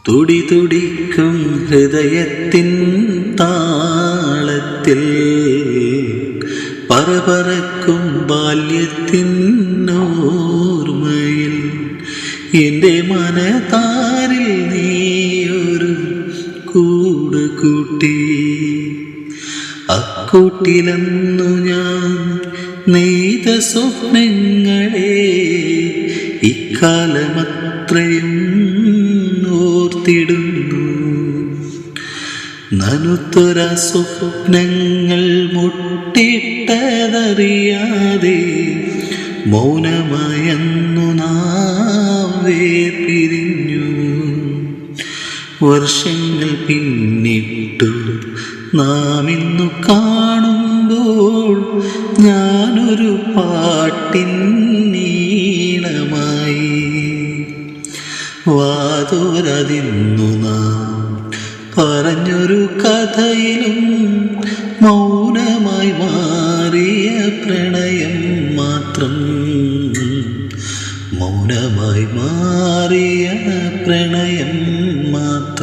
തുടി തുടിക്കും ഹൃദയത്തിൻ താളത്തിൽ പറപറക്കും ബാല്യത്തിൻ ഓർമ്മയിൽ എൻ്റെ മനതാരിൽ നീയൊരു കൂട് കൂട്ടി. അക്കൂട്ടിലന്നു ഞാൻ നെയ്ത സ്വപ്നങ്ങളെ ഇക്കാലമത്രയും ഓർത്തിടുന്നു. നനുത്തൊര സ്വപ്നങ്ങൾ മുട്ടിട്ടതറിയാതെ മൗനമയന്നു നാം വേർപിരിഞ്ഞു. വർഷങ്ങൾ പിന്നിട്ടു നാം ഇന്നു കാണുമ്പോൾ ഞാനൊരു പാട്ടിൻ നീണമായി. വാതോരതിന്നു നാം പറഞ്ഞൊരു കഥയിലും മൗനമായി മാറിയ പ്രണയം മാത്രം, മൗനമായി മാറിയ പ്രണയം മാത്രം.